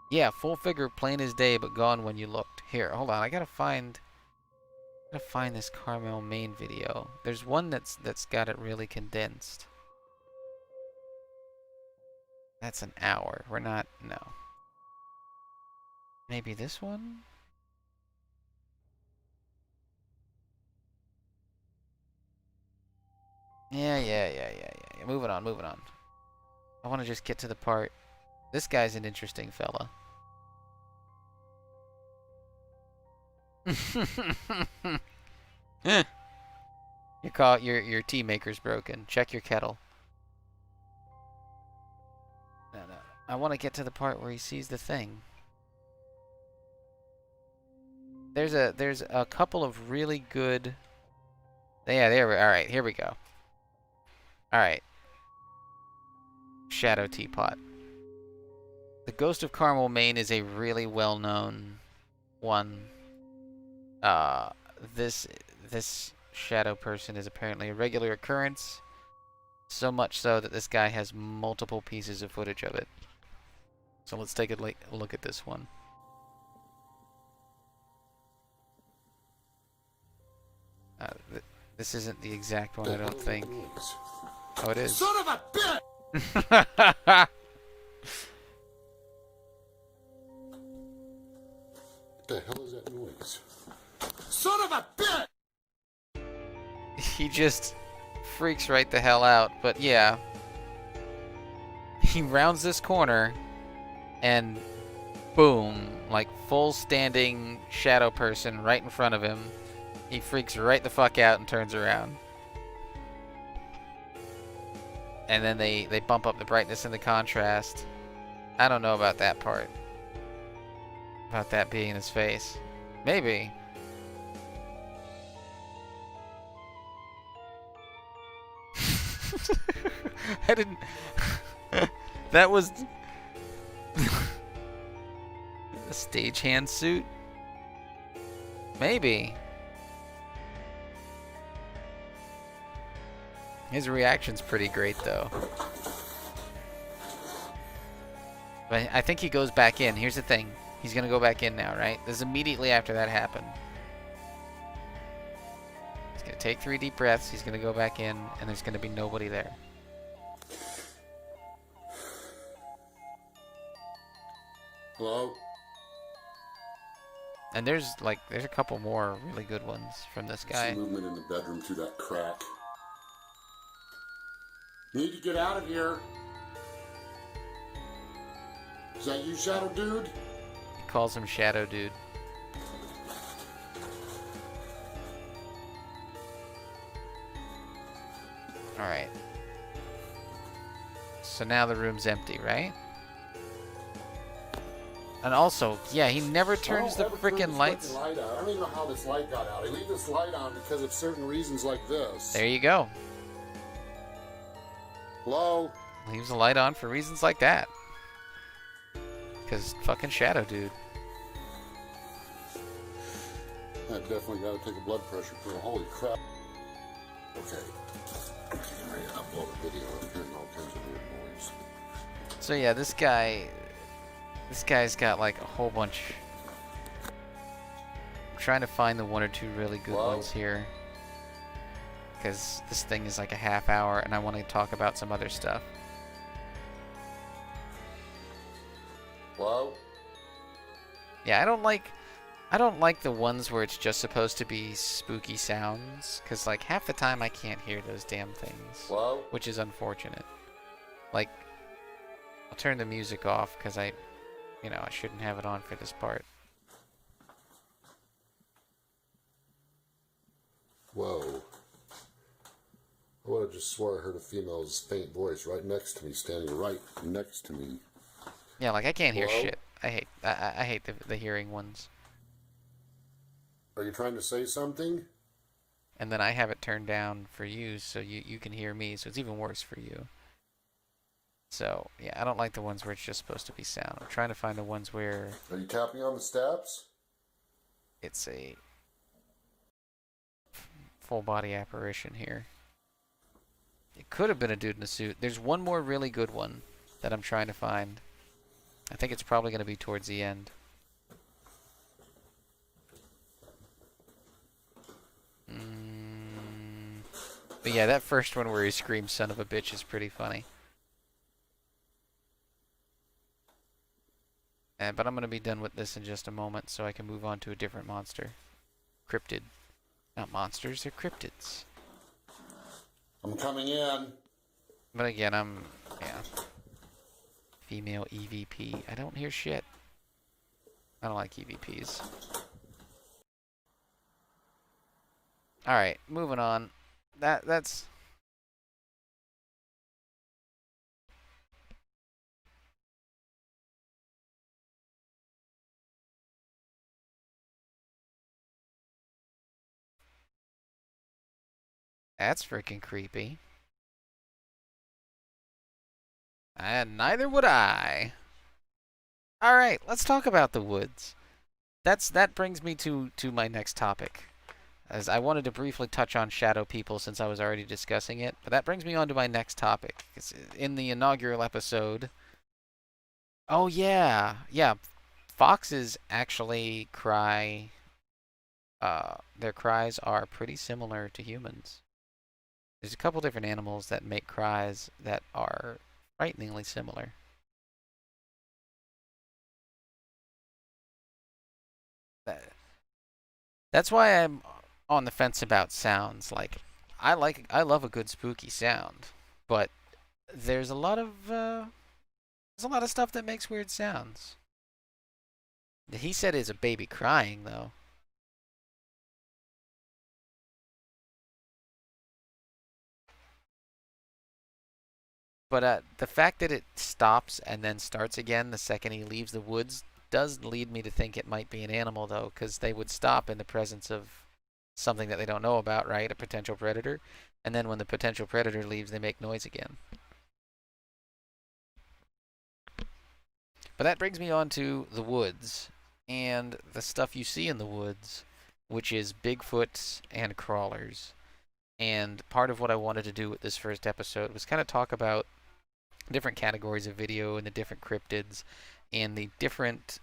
Yeah, full figure, plain as day, but gone when you looked. Here, hold on, I gotta find this Carmel, Maine video. There's one that's got it really condensed. That's an hour. We're not, no. Maybe this one? Yeah. Moving on. I want to just get to the part. This guy's an interesting fella. Your tea maker's broken. Check your kettle. No. I want to get to the part where he sees the thing. There's a couple of really good. Yeah, there we. All right, here we go. All right. Shadow Teapot. The Ghost of Carmel, Maine is a really well-known one. This shadow person is apparently a regular occurrence. So much so that this guy has multiple pieces of footage of it. So let's take a look at this one. This isn't the exact one, I don't think. Oh, it is. Son of a bitch! What the hell is that noise? Son of a bitch! He just freaks right the hell out, but yeah. He rounds this corner, and boom, like full standing shadow person right in front of him. He freaks right the fuck out and turns around. And then they bump up the brightness and the contrast. I don't know about that part. About that being his face. Maybe. I didn't... That was... a stagehand suit? Maybe. His reaction's pretty great, though. But I think he goes back in. Here's the thing. He's going to go back in now, right? This is immediately after that happened. He's going to take 3 deep breaths. He's going to go back in, and there's going to be nobody there. Hello? And there's a couple more really good ones from this guy. Some movement in the bedroom through that crack. Need to get out of here. Is that you, Shadow Dude? He calls him Shadow Dude. Alright. So now the room's empty, right? And also, yeah, he never turns the freaking lights. Light out. I don't even know how this light got out. I leave this light on because of certain reasons like this. There you go. Hello? Leaves the light on for reasons like that. Because fucking Shadow Dude. I definitely got to take a blood pressure pill. Holy crap. Okay. I'm ready to upload a video. I'm hearing all kinds of weird noise. So yeah, this guy's got like a whole bunch. I'm trying to find the one or two really good ones here. Because this thing is like a half hour and I want to talk about some other stuff. Hello? Yeah, I don't like the ones where it's just supposed to be spooky sounds, because like half the time I can't hear those damn things. Hello? Which is unfortunate. Like, I'll turn the music off because I shouldn't have it on for this part. Whoa. I would have just swore I heard a female's faint voice right next to me, standing right next to me. Yeah, like I can't hear Hello? shit. I hate the hearing ones. Are you trying to say something? And then I have it turned down for you so you can hear me, so it's even worse for you. So, yeah, I don't like the ones where it's just supposed to be sound. I'm trying to find the ones where Are you tapping on the steps? it's a full body apparition here. It could have been a dude in a suit. There's one more really good one that I'm trying to find. I think it's probably going to be towards the end. But yeah, that first one where he screams "son of a bitch" is pretty funny. But I'm going to be done with this in just a moment so I can move on to a different monster. Cryptid. Not monsters, they're cryptids. I'm coming in. But again, yeah. Female EVP. I don't hear shit. I don't like EVPs. Alright, moving on. That's... That's freaking creepy. And neither would I. Alright, let's talk about the woods. That brings me to my next topic. As I wanted to briefly touch on shadow people since I was already discussing it, but that brings me on to my next topic. In the inaugural episode... Oh yeah, yeah. Foxes actually cry... their cries are pretty similar to humans. There's a couple different animals that make cries that are frighteningly similar. That's why I'm on the fence about sounds. Like, I love a good spooky sound, but there's a lot of stuff that makes weird sounds. He said it's a baby crying though. But the fact that it stops and then starts again the second he leaves the woods does lead me to think it might be an animal, though, because they would stop in the presence of something that they don't know about, right? A potential predator. And then when the potential predator leaves, they make noise again. But that brings me on to the woods and the stuff you see in the woods, which is Bigfoots and crawlers. And part of what I wanted to do with this first episode was kind of talk about different categories of video and the different cryptids and the different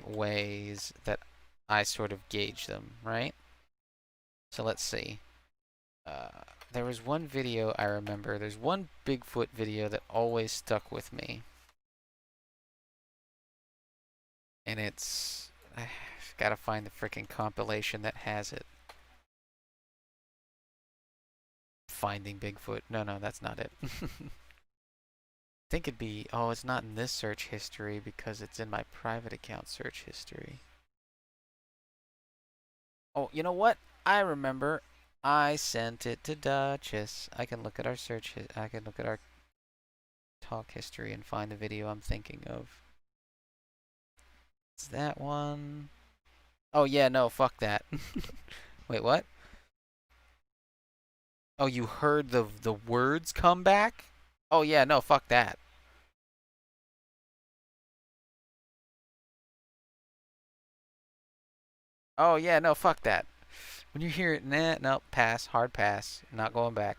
ways that I sort of gauge them, right? So let's see. There was one video I remember. There's one Bigfoot video that always stuck with me. And it's... I've got to find the freaking compilation that has it. finding Bigfoot. No, that's not it. I think it'd be, oh, it's not in this search history because it's in my private account search history. Oh, you know what? I remember. I sent it to Duchess. I can look at our I can look at our talk history and find the video I'm thinking of. It's that one. Oh yeah, no, fuck that. Wait, what? Oh, you heard the words come back? Oh yeah, no, fuck that. Oh yeah, no, fuck that. When you hear it, nah, no, pass, hard pass, not going back.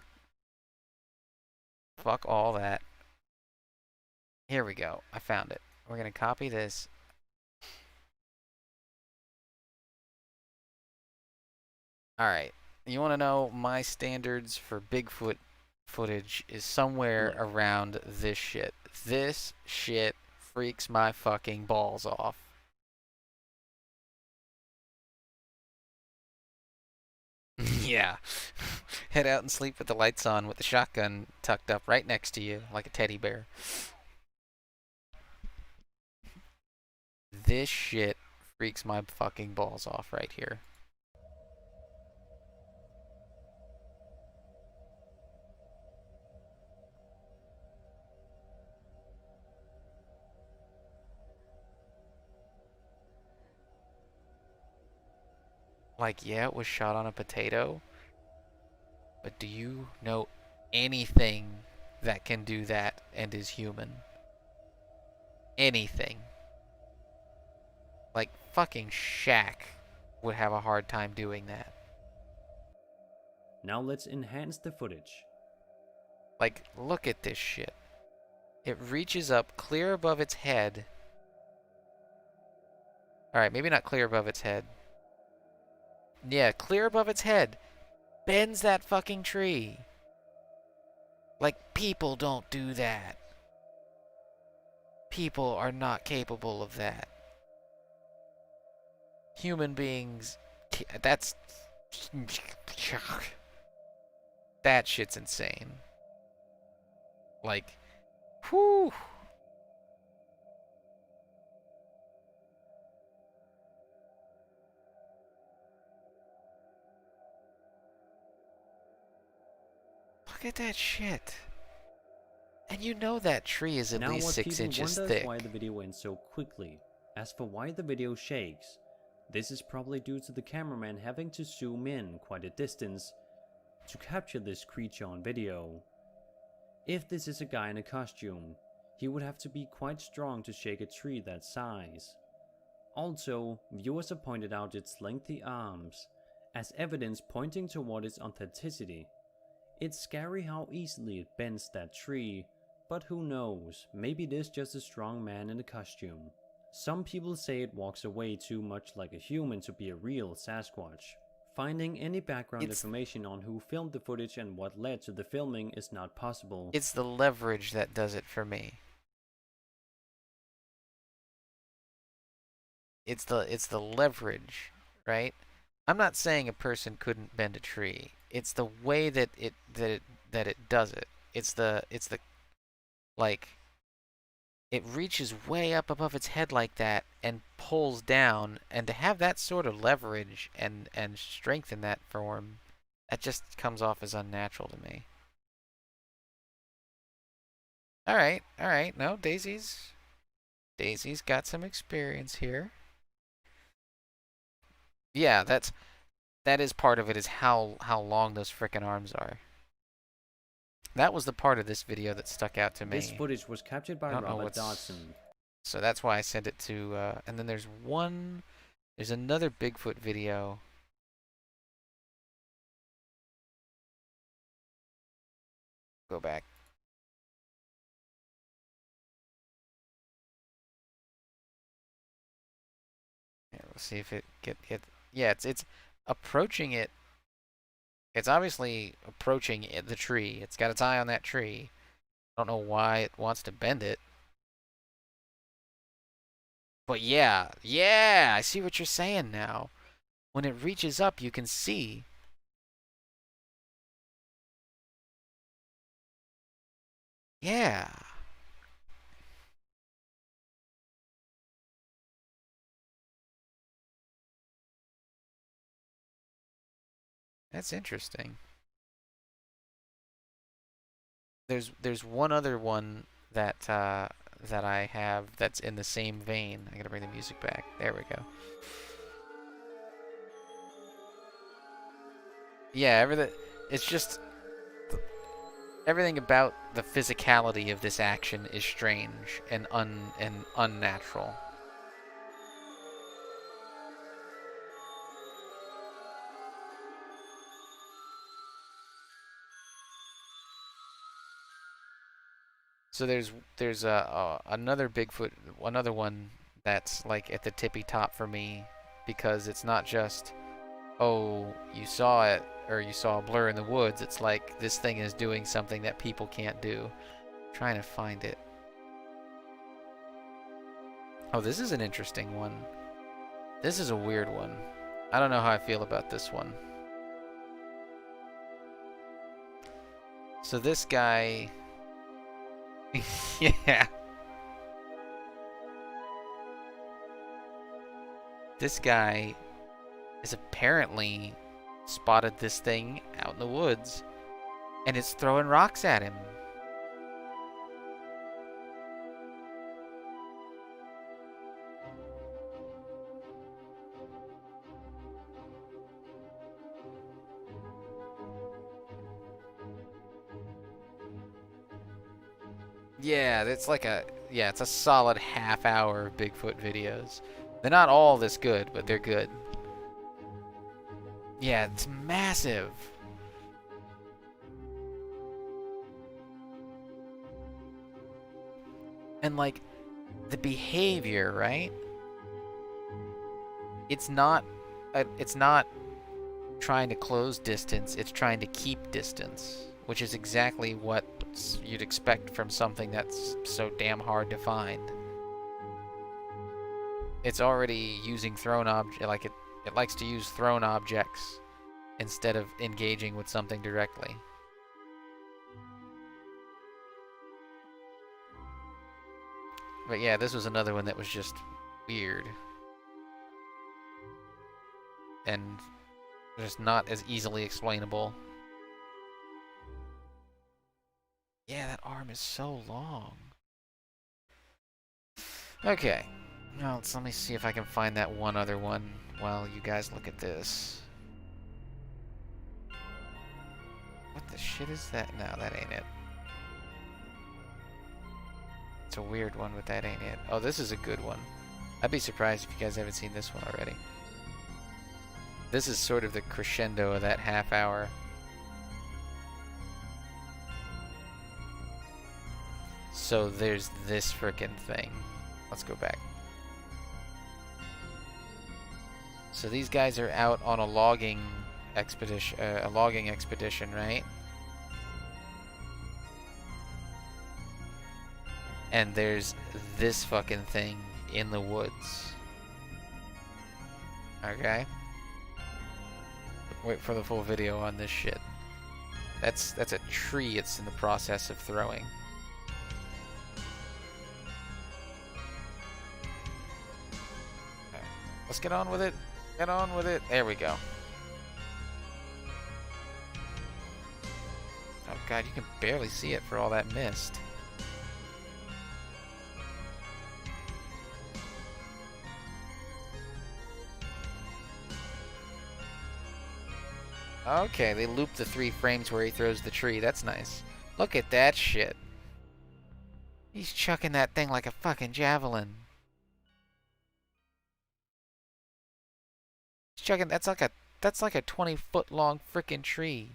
Fuck all that. Here we go. I found it. We're gonna copy this. Alright. You wanna know my standards for Bigfoot footage is somewhere around this shit. This shit freaks my fucking balls off. Yeah. Head out and sleep with the lights on with the shotgun tucked up right next to you like a teddy bear. This shit freaks my fucking balls off right here. Like, yeah, it was shot on a potato, but do you know anything that can do that and is human? Anything. Like, fucking Shaq would have a hard time doing that. Now let's enhance the footage. Like, look at this shit. It reaches up clear above its head. Alright, maybe not clear above its head. Yeah, clear above its head. Bends that fucking tree. Like, people don't do that. People are not capable of that. Human beings, that's... That shit's insane. Like, whew. Look at that shit. And you know that tree is at Now least what 6 people inches wonders thick. why the video ends so quickly. As for why the video shakes, this is probably due to the cameraman having to zoom in quite a distance to capture this creature on video. If this is a guy in a costume, he would have to be quite strong to shake a tree that size. Also, viewers have pointed out its lengthy arms as evidence pointing toward its authenticity. It's scary how easily it bends that tree, but who knows, maybe it is just a strong man in a costume. Some people say it walks away too much like a human to be a real Sasquatch. Finding any background information on who filmed the footage and what led to the filming is not possible. It's the leverage that does it for me. It's the leverage, right? I'm not saying a person couldn't bend a tree. It's the way that it does it. It's the like it reaches way up above its head like that and pulls down, and to have that sort of leverage and strength in that form, that just comes off as unnatural to me. All right. No, Daisy's got some experience here. Yeah, that is part of it, is how long those frickin' arms are. That was the part of this video that stuck out to me. This footage was captured by Robert Dodson. So that's why I sent it to, and then there's another Bigfoot video. Go back. Yeah, let's see if it get. Yeah, it's approaching it. It's obviously approaching the tree. It's got its eye on that tree. I don't know why it wants to bend it. But yeah, I see what you're saying now. When it reaches up, you can see Yeah. That's interesting. There's one other one that that I have that's in the same vein. I gotta bring the music back. There we go. Yeah, everything. It's just everything about the physicality of this action is strange and unnatural. So there's another Bigfoot, another one that's like at the tippy top for me, because it's not just, oh, you saw it or you saw a blur in the woods. It's like this thing is doing something that people can't do. I'm trying to find it. Oh, this is an interesting one. This is a weird one. I don't know how I feel about this one. So this guy, yeah. This guy is apparently spotted this thing out in the woods, and it's throwing rocks at him. Yeah, it's like it's a solid half hour of Bigfoot videos. They're not all this good, but they're good. Yeah, it's massive. And like the behavior, right? It's not trying to close distance, it's trying to keep distance, which is exactly what you'd expect from something that's so damn hard to find. It's already using thrown object, like it likes to use thrown objects instead of engaging with something directly. But yeah, this was another one that was just weird. And just not as easily explainable. Yeah, that arm is so long. Okay. Now let me see if I can find that one other one while you guys look at this. What the shit is that? No, that ain't it. It's a weird one, but that ain't it. Oh, this is a good one. I'd be surprised if you guys haven't seen this one already. This is sort of the crescendo of that half hour. So there's this frickin' thing. Let's go back. So these guys are out on a logging expedition, right? And there's this fucking thing in the woods. Okay? Wait for the full video on this shit. That's a tree it's in the process of throwing. Okay. Let's get on with it. Get on with it. There we go. Oh god, you can barely see it for all that mist. Okay, they looped the 3 frames where he throws the tree. That's nice. Look at that shit. He's chucking that thing like a fucking javelin. He's chucking, that's like a 20-foot long frickin' tree.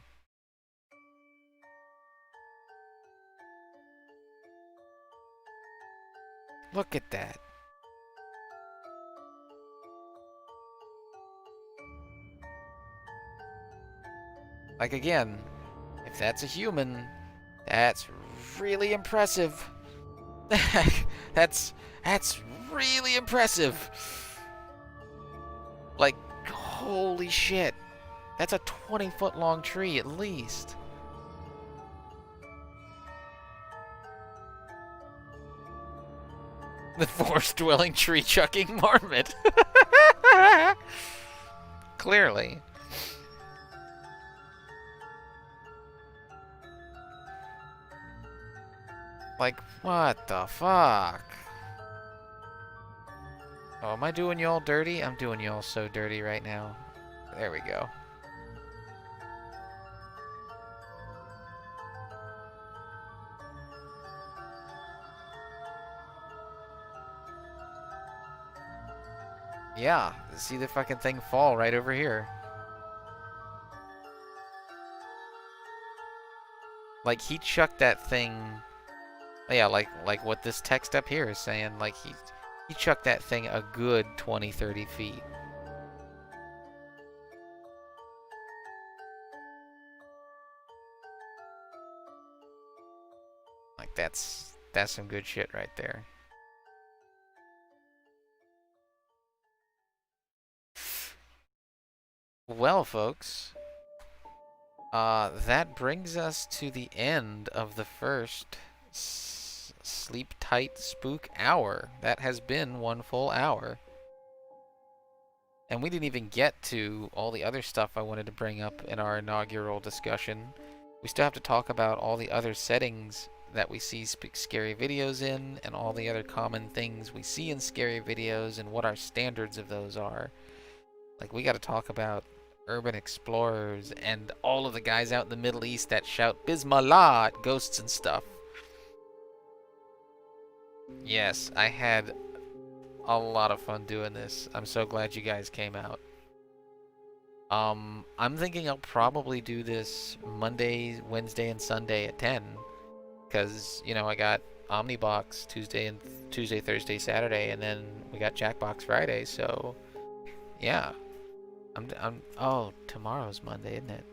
Look at that. Like again, if that's a human, that's really impressive. That's really impressive. Like, holy shit. That's a 20-foot long tree at least. The forest-dwelling, tree-chucking marmot. Clearly. Like, what the fuck? Oh, am I doing y'all dirty? I'm doing y'all so dirty right now. There we go. Yeah, see the fucking thing fall right over here. Like, he chucked that thing... Yeah, like what this text up here is saying. Like, he chucked that thing a good 20, 30 feet. Like, that's some good shit right there. Well, folks, that brings us to the end of the first Sleep Tight Spook hour. That has been 1 full hour. And we didn't even get to all the other stuff I wanted to bring up in our inaugural discussion. We still have to talk about all the other settings that we see scary videos in, and all the other common things we see in scary videos, and what our standards of those are. Like, we got to talk about urban explorers and all of the guys out in the Middle East that shout Bismillah at ghosts and stuff. Yes, I had a lot of fun doing this. I'm so glad you guys came out. I'm thinking I'll probably do this Monday, Wednesday, and Sunday at 10. Because, you know, I got Omnibox Tuesday, Thursday, Saturday, and then we got Jackbox Friday, so yeah. Oh, tomorrow's Monday, isn't it?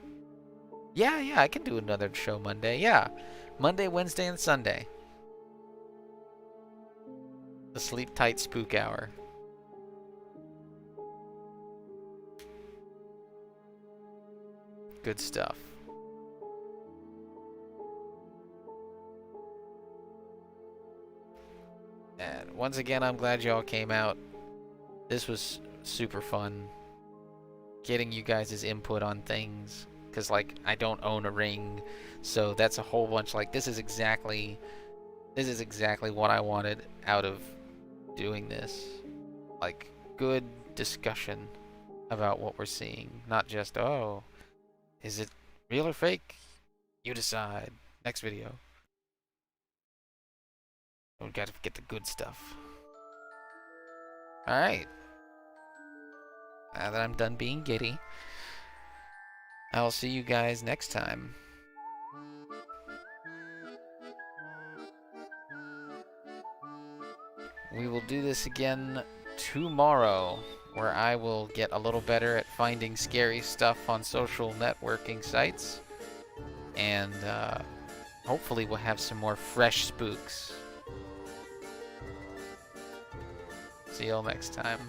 Yeah, I can do another show Monday. Yeah. Monday, Wednesday, and Sunday. The Sleep Tight Spook Hour. Good stuff. And once again, I'm glad y'all came out. This was super fun. Getting you guys' input on things. Because, like, I don't own a ring. So that's a whole bunch. Like, this is exactly what I wanted out of doing this. Like, good discussion about what we're seeing. Not just, oh, is it real or fake? You decide. Next video. We gotta get the good stuff. Alright. Now that I'm done being giddy, I'll see you guys next time. We will do this again tomorrow, where I will get a little better at finding scary stuff on social networking sites. And hopefully we'll have some more fresh spooks. See y'all next time.